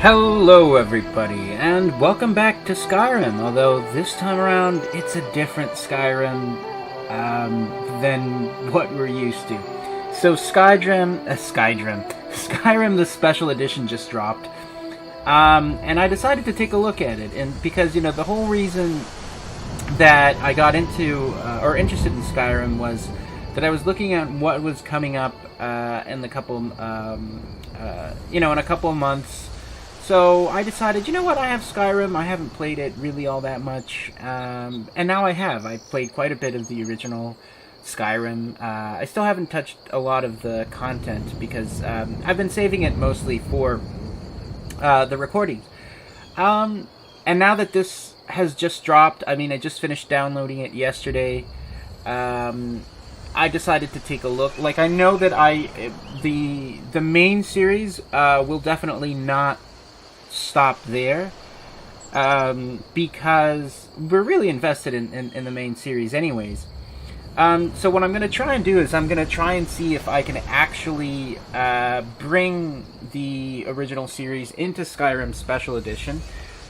Hello everybody, and welcome back to Skyrim, although this time around it's a different Skyrim than what we're used to. So Skyrim the Special Edition just dropped, and I decided to take a look at it, and because, you know, the whole reason that I got into, or interested in Skyrim was that I was looking at what was coming up in a couple of months. So I decided, you know what, I have Skyrim, I haven't played it really all that much, and now I have. I played quite a bit of the original Skyrim. I still haven't touched a lot of the content because I've been saving it mostly for the recordings. And now that this has just dropped, I mean, I just finished downloading it yesterday, I decided to take a look. Like, I know that the main series will definitely not stop there, because we're really invested in the main series anyways. So what I'm going to try and do is I'm going to try and see if I can actually bring the original series into Skyrim Special Edition.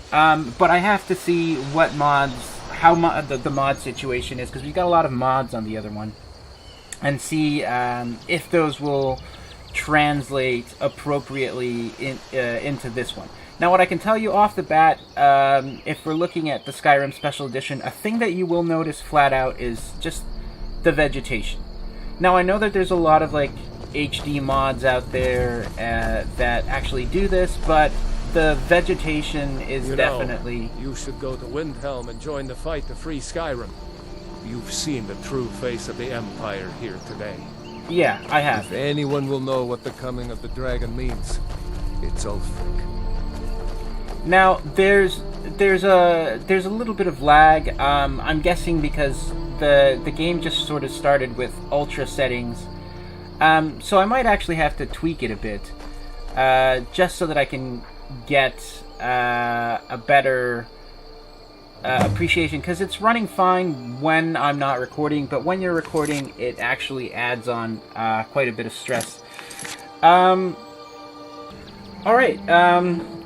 But I have to see what mods, the mod situation is, because we've got a lot of mods on the other one, and see if those will translate appropriately into this one. Now, what I can tell you off the bat, if we're looking at the Skyrim Special Edition, a thing that you will notice flat out is just the vegetation. Now, I know that there's a lot of, like, HD mods out there that actually do this, but the vegetation is definitely... You should go to Windhelm and join the fight to free Skyrim. You've seen the true face of the Empire here today. Yeah, I have. If anyone will know what the coming of the dragon means, it's Ulfric. Now, there's a little bit of lag. I'm guessing because the game just sort of started with ultra settings. So I might actually have to tweak it a bit, just so that I can get a better appreciation, because it's running fine when I'm not recording, but when you're recording, it actually adds on quite a bit of stress. Alright,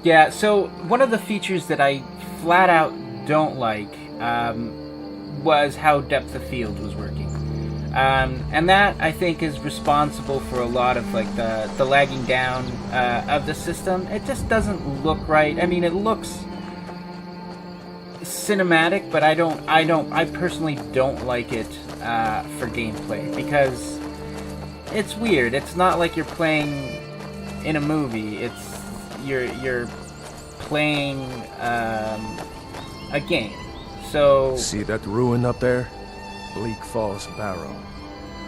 yeah, so one of the features that I flat out don't like was how depth of field was working. And that, I think, is responsible for a lot of, like, the lagging down of the system. It just doesn't look right. I mean, it looks cinematic, but I personally don't like it for gameplay, because it's weird. It's not like you're playing in a movie. It's you're playing a game. So see that ruin up there? Bleak Falls Barrow.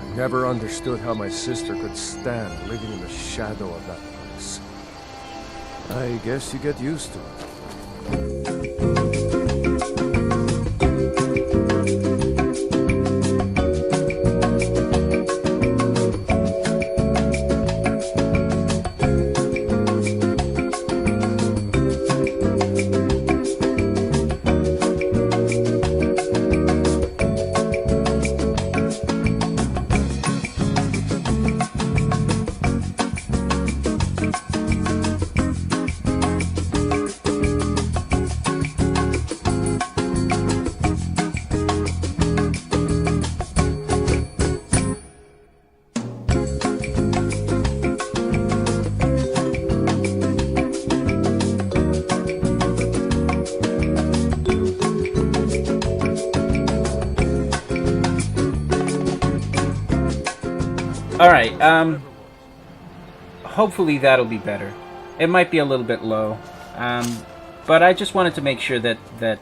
I never understood how my sister could stand living in the shadow of that place. I guess you get used to it. alright, hopefully that'll be better. It might be a little bit low, but I just wanted to make sure that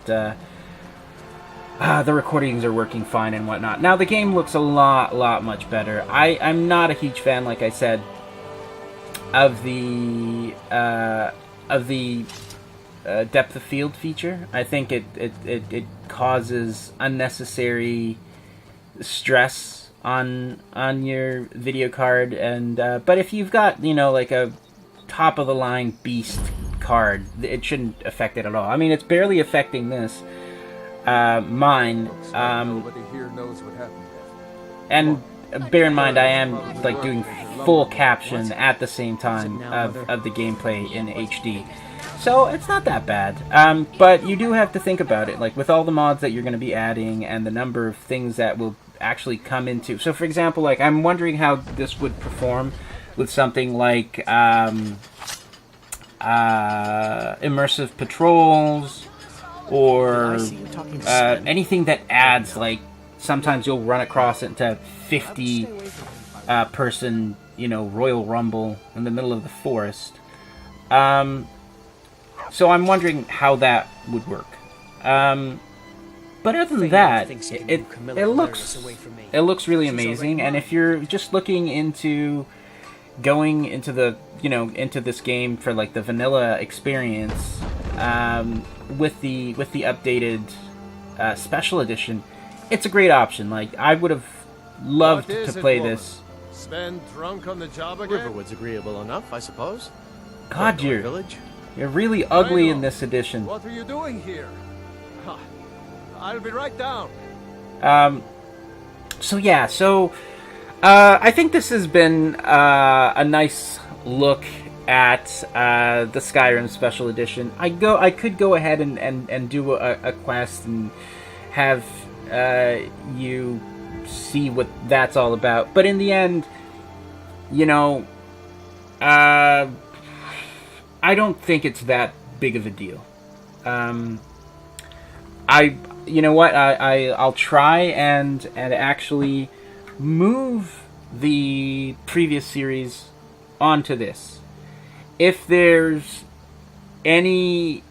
the recordings are working fine and whatnot. Now, the game looks a lot much better. I'm not a huge fan, like I said, of the depth of field feature. I think it causes unnecessary stress on your video card, and but if you've got, you know, like a top of the line beast card, it shouldn't affect it at all. I mean, it's barely affecting this. Mine. Nobody here knows what happened. And bear in mind I am like doing full caption at the same time of the gameplay in HD. So it's not that bad. But you do have to think about it, like with all the mods that you're going to be adding and the number of things that will actually come into. So for example, like I'm wondering how this would perform with something like immersive patrols, or anything that adds, like sometimes you'll run across into 50 person, Royal Rumble in the middle of the forest. So I'm wondering how that would work. But other than that, it looks really amazing. And if you're just looking into going into the into this game for like the vanilla experience, with the updated special edition, it's a great option. Like I would have loved to play this. Sven drunk on the job again? Riverwood's agreeable enough, I suppose. God, Village? you're really ugly in this edition. What are you doing here? I'll be right down. So yeah, I think this has been a nice look at the Skyrim Special Edition. I could go ahead and do a quest and have you see what that's all about. But in the end, I don't think it's that big of a deal. I'll try and actually move the previous series onto this. If there's any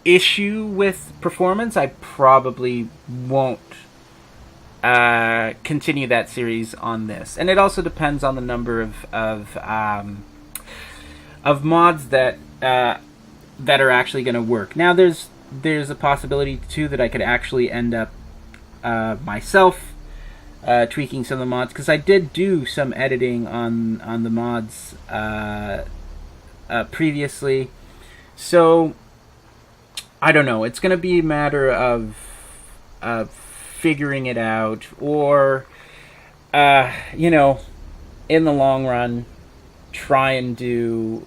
issue with performance, I probably won't continue that series on this. And it also depends on the number of mods that are actually going to work. Now, there's a possibility too that I could actually end up myself tweaking some of the mods, because I did do some editing on the mods previously. So I don't know. It's going to be a matter of figuring it out, or in the long run, try and do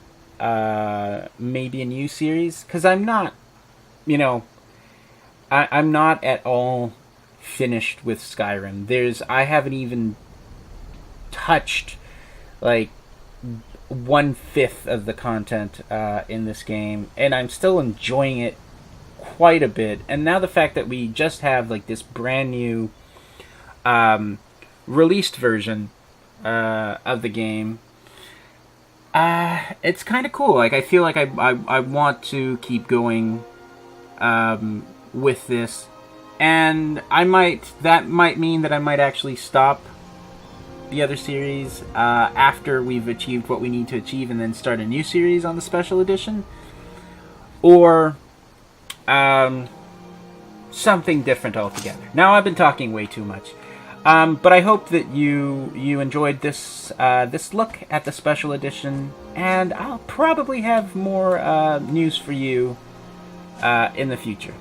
maybe a new series, because I'm not I'm not at all finished with Skyrim. I haven't even touched like 1/5 of the content in this game, and I'm still enjoying it quite a bit. And now the fact that we just have like this brand new released version of the game, it's kind of cool. Like I feel like I want to keep going with this, and that might mean that I might actually stop the other series after we've achieved what we need to achieve, and then start a new series on the special edition, or something different altogether. Now I've been talking way too much, but I hope that you enjoyed this look at the special edition, and I'll probably have more news for you in the future.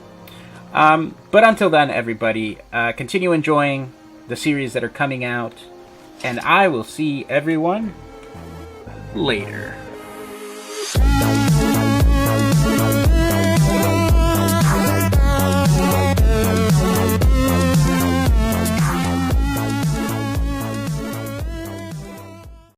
But until then, everybody, continue enjoying the series that are coming out, and I will see everyone later.